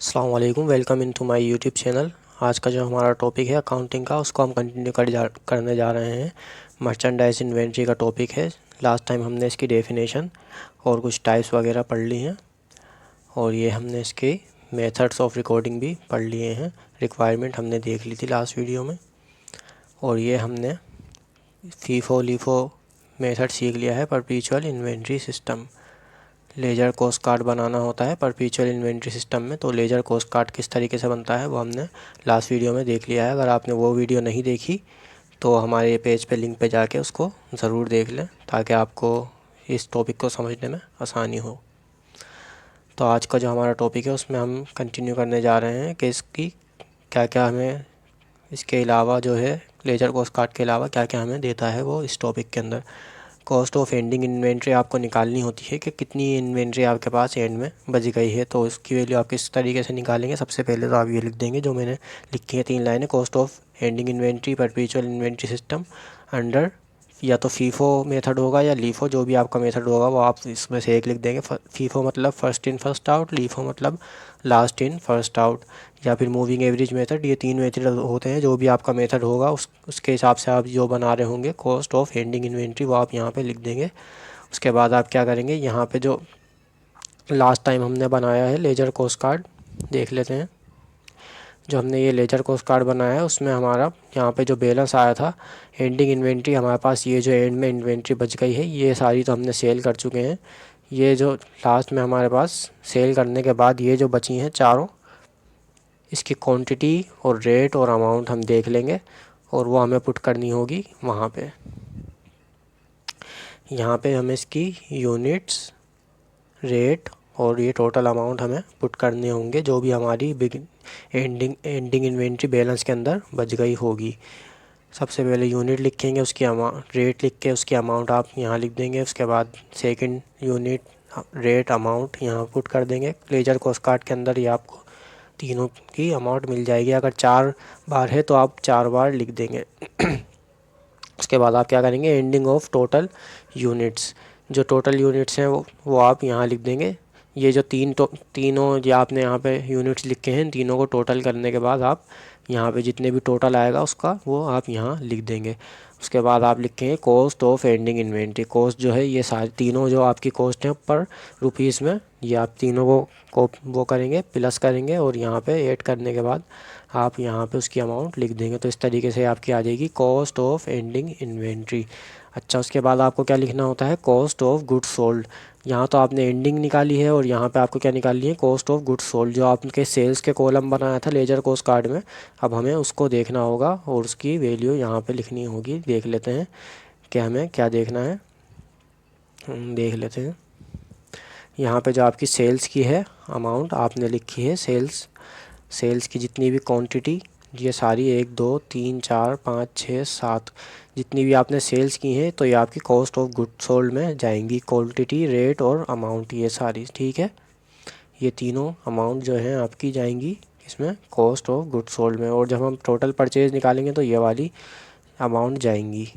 अस्सलाम वालेकुम, welcome in to my YouTube channel. आज का जो हमारा टॉपिक है अकाउंटिंग का, उसको हम कंटिन्यू करने जा रहे हैं। मर्चेंडाइज इन्वेंट्री का टॉपिक है। लास्ट टाइम हमने इसकी डेफिनेशन और कुछ टाइप्स वगैरह पढ़ ली हैं, और ये हमने इसके मेथड्स ऑफ रिकॉर्डिंग भी पढ़ लिए हैं। रिक्वायरमेंट हमने देख ली थी लास्ट वीडियो में, और ये हमने फीफो लीफो मेथड सीख लिया है। Perpetual inventory system, ledger cost card बनाना होता है परपेचुअल इन्वेंट्री सिस्टम में। तो लेजर कॉस्ट कार्ड किस तरीके से बनता है वो हमने लास्ट वीडियो में देख लिया है। अगर आपने वो वीडियो नहीं देखी तो हमारे पेज पे लिंक पे जाके उसको ज़रूर देख लें, ताकि आपको इस टॉपिक को समझने में आसानी हो। तो आज का जो हमारा टॉपिक है उसमें हम कंटिन्यू करने जा रहे हैं कि इसकी क्या क्या हमें, इसके अलावा जो है लेजर कॉस्ट कार्ड के अलावा क्या क्या हमें देता है वो इस टॉपिक के अंदर। कॉस्ट ऑफ एंडिंग इन्वेंट्री आपको निकालनी होती है कि कितनी इन्वेंट्री आपके पास एंड में बच गई है। तो इसकी वैल्यू आप किस तरीके से निकालेंगे, सबसे पहले तो आप ये लिख देंगे जो मैंने लिखी है 3 लाइनें। Cost of ending inventory perpetual inventory system under, या तो फीफो मेथड होगा या लीफो, जो भी आपका मेथड होगा वो आप इसमें से एक लिख देंगे। फीफो मतलब first in first out, LIFO मतलब लास्ट इन फर्स्ट आउट, या फिर मूविंग एवरेज मेथड। ये 3 मेथड होते हैं। जो भी आपका मेथड होगा उसके हिसाब से आप जो बना रहे होंगे कॉस्ट ऑफ एंडिंग इन्वेंट्री वो आप यहाँ पे लिख देंगे। उसके बाद आप क्या करेंगे, यहाँ पे जो लास्ट टाइम हमने बनाया है लेजर कॉस्ट कार्ड देख लेते हैं। जो हमने ये लेजर कॉस्ट कार्ड बनाया है उसमें हमारा यहाँ पे जो बैलेंस आया था एंडिंग इन्वेंट्री, हमारे पास ये जो एंड में इन्वेंट्री बच गई है ये सारी तो हमने सेल कर चुके हैं। ये जो लास्ट में हमारे पास सेल करने के बाद ये जो बची हैं चारों, इसकी क्वांटिटी और रेट और अमाउंट हम देख लेंगे, और वो हमें पुट करनी होगी वहाँ पे। यहाँ पे हमें इसकी यूनिट्स, रेट और ये टोटल अमाउंट हमें पुट करने होंगे जो भी हमारी एंडिंग इन्वेंट्री बैलेंस के अंदर बच गई होगी। सबसे पहले यूनिट लिखेंगे, उसकी अमाउंट, रेट लिख के उसकी अमाउंट आप यहाँ लिख देंगे। उसके बाद सेकंड यूनिट, रेट, अमाउंट यहाँ पुट कर देंगे। लेजर कॉस्ट कार्ड के अंदर ये आपको तीनों की अमाउंट मिल जाएगी। अगर 4 बार है तो आप 4 बार लिख देंगे। उसके बाद आप क्या करेंगे, एंडिंग ऑफ टोटल यूनिट्स, जो टोटल यूनिट्स हैं वो आप यहाँ लिख देंगे। ये जो तीनों जो आपने यहाँ पे यूनिट्स लिखे हैं, तीनों को टोटल करने के बाद आप यहाँ पे जितने भी टोटल आएगा उसका वो आप यहाँ लिख देंगे। उसके बाद आप लिखेंगे cost of ending inventory. Cost जो है ये सारे तीनों जो आपकी कॉस्ट है पर रुपीज़ में, ये आप तीनों को वो करेंगे, प्लस करेंगे, और यहाँ पे ऐड करने के बाद आप यहाँ पे उसकी अमाउंट लिख देंगे। तो इस तरीके से आपकी आ जाएगी कॉस्ट ऑफ एंडिंग इन्वेंट्री। अच्छा, उसके बाद आपको क्या लिखना होता है, कॉस्ट ऑफ गुड्स सोल्ड। यहाँ तो आपने एंडिंग निकाली है और यहाँ पे आपको क्या निकालनी है, कॉस्ट ऑफ गुड्स सोल्ड। जो आपके सेल्स के कॉलम बनाया था लेजर कॉस्ट कार्ड में, अब हमें उसको देखना होगा और उसकी वैल्यू यहाँ पे लिखनी होगी। देख लेते हैं कि हमें क्या देखना है, देख लेते हैं। यहाँ पे जो आपकी सेल्स की है अमाउंट आपने लिखी है, सेल्स की जितनी भी क्वांटिटी, ये सारी 1 2 3 4 5 6 7 जितनी भी आपने सेल्स की हैं तो ये आपकी कॉस्ट ऑफ गुड सोल्ड में जाएंगी। क्वांटिटी, रेट और अमाउंट ये सारी, ठीक है। ये तीनों अमाउंट जो हैं आपकी जाएंगी इसमें कॉस्ट ऑफ गुड सोल्ड में, और जब हम टोटल परचेज निकालेंगे तो ये वाली अमाउंट जाएंगी,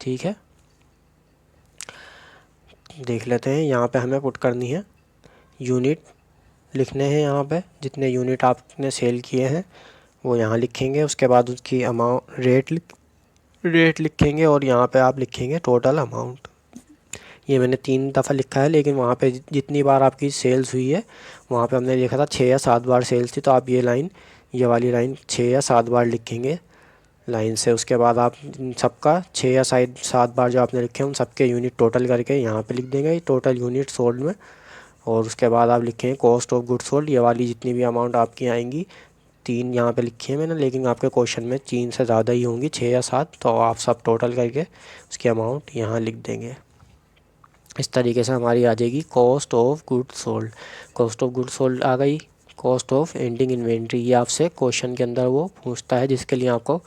ठीक है। देख लेते हैं, यहाँ पे हमें पुट करनी है यूनिट लिखने हैं। यहाँ पे जितने यूनिट आपने सेल किए हैं वो यहाँ लिखेंगे। उसके बाद उसकी अमाउंट, रेट लिखेंगे, और यहाँ पे आप लिखेंगे टोटल अमाउंट। ये मैंने 3 दफ़ा लिखा है, लेकिन वहाँ पे जितनी बार आपकी सेल्स हुई है वहाँ पे हमने देखा था 6 या 7 बार सेल्स थी, तो आप ये वाली लाइन 6 या 7 बार लिखेंगे लाइन से। उसके बाद आप सबका 6 या 7 बार जो आपने लिखे हैं उन सबके यूनिट टोटल करके यहाँ पे लिख देंगे टोटल यूनिट सोल्ड में। और उसके बाद आप लिखेंगे कॉस्ट ऑफ गुड सोल्ड। ये वाली जितनी भी अमाउंट आपकी आएंगी, 3 यहाँ पे लिखी है मैंने, लेकिन आपके क्वेश्चन में 3 से ज़्यादा ही होंगी, 6 या 7, तो आप सब टोटल करके उसकी अमाउंट यहाँ लिख देंगे। इस तरीके से हमारी आ जाएगी cost of good sold. Cost of good sold आ गई। कॉस्ट ऑफ एंडिंग इन्वेंट्री, ये आपसे क्वेश्चन के अंदर वो पूछता है, जिसके लिए आपको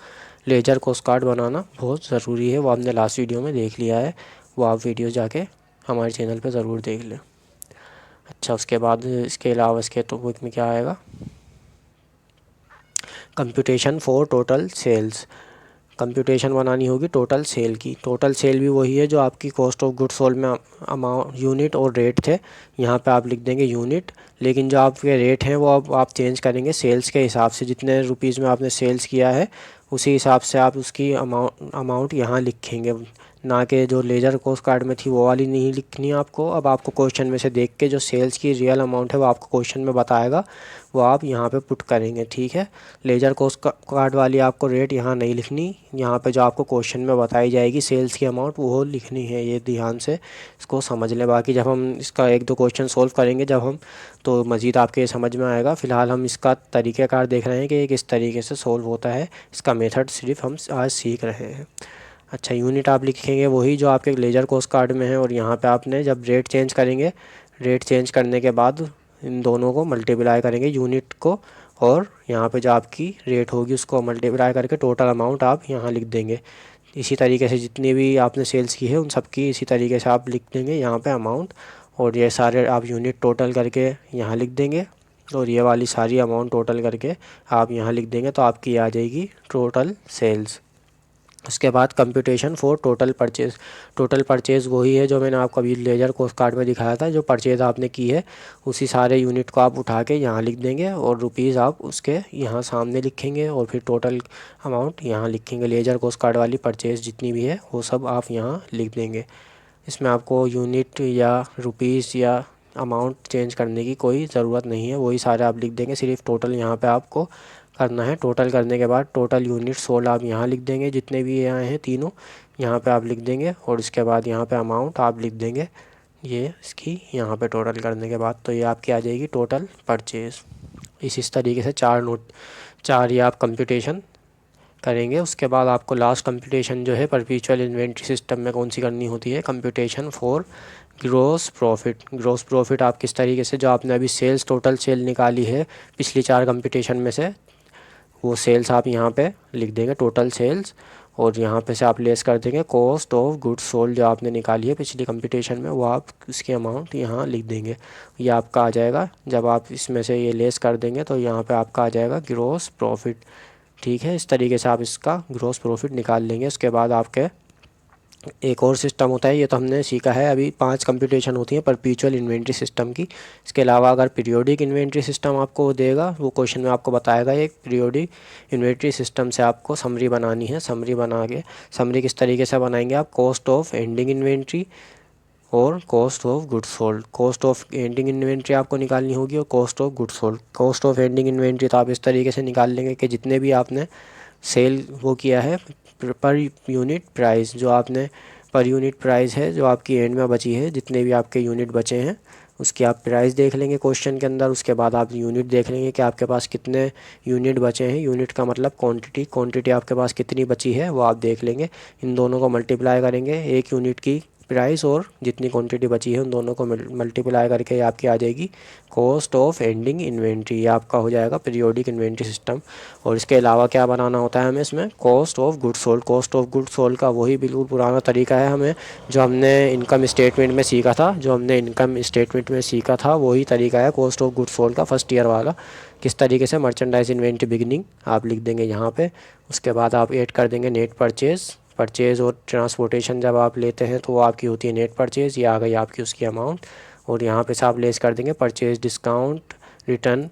लेजर कॉस्ट कार्ड बनाना बहुत ज़रूरी है। वो आपने लास्ट वीडियो में देख लिया है, वो आप वीडियो जाके हमारे चैनल पर ज़रूर देख लें। अच्छा, उसके बाद इसके अलावा इसके टॉपिक में क्या आएगा, computation for total sales. Computation बनानी होगी टोटल सेल की। टोटल सेल भी वही है जो आपकी कॉस्ट ऑफ गुड्स सोल्ड में अमाउंट यूनिट और रेट थे, यहाँ पे आप लिख देंगे यूनिट, लेकिन जो आपके रेट हैं वो अब आप चेंज करेंगे सेल्स के हिसाब से। जितने रुपीज़ में आपने सेल्स किया है उसी हिसाब से आप उसकी अमाउंट यहाँ लिखेंगे, ना कि जो लेजर कॉस्ट कार्ड में थी वो वाली नहीं लिखनी है आपको। अब आपको क्वेश्चन में से देख के जो सेल्स की रियल अमाउंट है वो आपको क्वेश्चन में बताएगा, वो आप यहाँ पे पुट करेंगे, ठीक है। लेजर कॉस्ट कार्ड वाली आपको रेट यहाँ नहीं लिखनी, यहाँ पे जो आपको क्वेश्चन में बताई जाएगी सेल्स की अमाउंट वो लिखनी है। ये ध्यान से इसको समझ लें। बाकी जब हम इसका 1-2 क्वेश्चन सोल्व करेंगे जब हम, तो मज़ीद आपके समझ में आएगा। फ़िलहाल हम इसका तरीक़ाकार देख रहे हैं कि किस तरीके से सोल्व होता है, इसका मेथड सिर्फ हम आज सीख रहे हैं। अच्छा, यूनिट आप लिखेंगे वही जो आपके लेजर कॉस्ट कार्ड में है, और यहाँ पे आपने जब रेट चेंज करेंगे, रेट चेंज करने के बाद इन दोनों को मल्टीप्लाई करेंगे, यूनिट को और यहाँ पे जो आपकी रेट होगी उसको मल्टीप्लाई करके टोटल अमाउंट आप यहाँ लिख देंगे। इसी तरीके से जितनी भी आपने सेल्स की है उन सब की इसी तरीके से आप लिख देंगे यहाँ पे अमाउंट, और ये सारे आप यूनिट टोटल करके यहाँ लिख देंगे, और ये वाली सारी अमाउंट टोटल करके आप यहाँ लिख देंगे, तो आपकी आ जाएगी टोटल सेल्स। उसके बाद computation for total purchase. Total purchase वही है जो मैंने आपको अभी लेजर कॉस्ट कार्ड में दिखाया था, जो परचेज़ आपने की है उसी सारे यूनिट को आप उठा के यहाँ लिख देंगे, और रुपीज़ आप उसके यहाँ सामने लिखेंगे, और फिर टोटल अमाउंट यहाँ लिखेंगे। लेजर कॉस्ट कार्ड वाली परचेज़ जितनी भी है वो सब आप यहाँ लिख देंगे। इसमें आपको यूनिट या रुपीज़ या अमाउंट चेंज करने की कोई ज़रूरत नहीं है, वही सारे आप लिख देंगे। सिर्फ टोटल यहाँ पे आपको करना है। टोटल करने के बाद टोटल यूनिट सोल्ड आप यहाँ लिख देंगे, जितने भी यहाँ हैं तीनों यहाँ पे आप लिख देंगे, और इसके बाद यहाँ पे अमाउंट आप लिख देंगे ये इसकी यहाँ पे टोटल करने के बाद, तो ये आपकी आ जाएगी टोटल परचेज़। इस तरीके से चार ये आप कंप्यूटेशन करेंगे। उसके बाद आपको लास्ट कंप्यूटेशन जो है परपेचुअल इन्वेंट्री सिस्टम में कौन सी करनी होती है, computation for gross profit. Gross profit आप किस तरीके से, जो आपने अभी सेल्स टोटल सेल निकाली है पिछली 4 कंप्यूटेशन में से, वो सेल्स आप यहाँ पे लिख देंगे टोटल सेल्स, और यहाँ पे से आप लेस कर देंगे कॉस्ट ऑफ गुड्स सोल्ड जो आपने निकाली है पिछली कंप्यूटेशन में, वो आप इसकी अमाउंट यहाँ लिख देंगे। ये आपका आ जाएगा, जब आप इसमें से ये लेस कर देंगे तो यहाँ पे आपका आ जाएगा ग्रॉस प्रॉफिट, ठीक है। इस तरीके से आप इसका ग्रॉस प्रॉफिट निकाल लेंगे। उसके बाद आपके एक और सिस्टम होता है, ये तो हमने सीखा है, अभी 5 कंप्यूटेशन होती हैं परपेचुअल इन्वेंट्री सिस्टम की। इसके अलावा अगर पीरियोडिक इन्वेंट्री सिस्टम आपको देगा, वो क्वेश्चन में आपको बताएगा एक पीरियोडिक इन्वेंट्री सिस्टम से आपको समरी बनानी है। समरी बना के, समरी किस तरीके से बनाएंगे आप, कॉस्ट ऑफ एंडिंग इन्वेंट्री और cost of goods sold. Cost of ending inventory आपको निकालनी होगी और cost of goods sold. Cost of ending inventory तो आप इस तरीके से निकाल लेंगे कि जितने भी आपने सेल वो किया है पर यूनिट प्राइस, जो आपने पर यूनिट प्राइस है जो आपकी एंड में बची है, जितने भी आपके यूनिट बचे हैं उसकी आप प्राइस देख लेंगे क्वेश्चन के अंदर। उसके बाद आप यूनिट देख लेंगे कि आपके पास कितने यूनिट बचे हैं। यूनिट का मतलब क्वांटिटी आपके पास कितनी बची है वो आप देख लेंगे। इन दोनों को मल्टीप्लाई करेंगे, एक यूनिट की प्राइस और जितनी क्वांटिटी बची है उन दोनों को मल्टीप्लाई करके आपकी आ जाएगी कॉस्ट ऑफ एंडिंग इन्वेंट्री। ये आपका हो जाएगा पीरियोडिक इन्वेंट्री सिस्टम। और इसके अलावा क्या बनाना होता है हमें इसमें, cost of goods sold. Cost of goods sold का वही बिल्कुल पुराना तरीका है हमें, जो हमने इनकम स्टेटमेंट में सीखा था, वही तरीका है कॉस्ट ऑफ गुड्स सोल्ड का फर्स्ट ईयर वाला। किस तरीके से, मर्चेंडाइज इन्वेंट्री बिगिनिंग आप लिख देंगे यहाँ पे। उसके बाद आप ऐड कर देंगे नेट परचेज़ और ट्रांसपोर्टेशन जब आप लेते हैं तो वो आपकी होती है नेट परचेज़। ये आ गई आपकी उसकी अमाउंट, और यहाँ पे से आप लेस कर देंगे purchase discount, return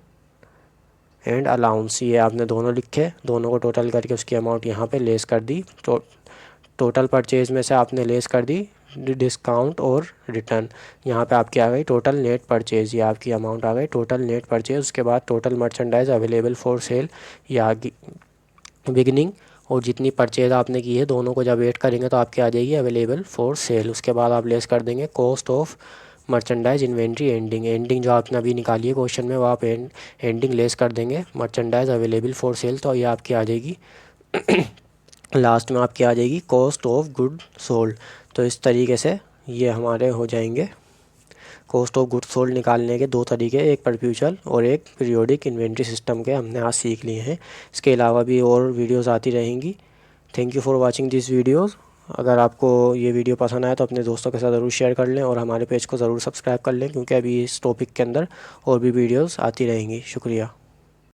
and allowance. ये आपने दोनों लिखे, दोनों को टोटल करके उसकी अमाउंट यहाँ पे लेस कर दी। टोटल परचेज़ में से आपने लेस कर दी डिस्काउंट और रिटर्न, यहाँ पे आपकी आ गई टोटल नेट परचेज़। ये आपकी अमाउंट आ गई टोटल नेट परचेज़। उसके बाद total merchandise available for sale, ये आ गई बिगिनिंग, और जितनी परचेज़ आपने की है दोनों को जब ऐड करेंगे तो आपकी आ जाएगी अवेलेबल फॉर सेल। उसके बाद आप लेस कर देंगे cost of merchandise inventory ending जो आपने अभी निकाली है क्वेश्चन में, वो आप एंडिंग लेस कर देंगे मर्चेंडाइज अवेलेबल फॉर सेल, तो ये आपकी आ जाएगी लास्ट में आपकी आ जाएगी कॉस्ट ऑफ गुड सोल्ड। तो इस तरीके से ये हमारे हो जाएंगे कॉस्ट ऑफ गुड्स सोल्ड निकालने के 2 तरीके, एक परपेचुअल और एक पीरियोडिक इन्वेंट्री सिस्टम के हमने आज सीख लिए हैं। इसके अलावा भी और वीडियोस आती रहेंगी। Thank you for watching this videos. अगर आपको ये वीडियो पसंद आए तो अपने दोस्तों के साथ ज़रूर शेयर कर लें, और हमारे पेज को ज़रूर सब्सक्राइब कर लें, क्योंकि अभी इस टॉपिक के अंदर और भी वीडियोस आती रहेंगी। शुक्रिया।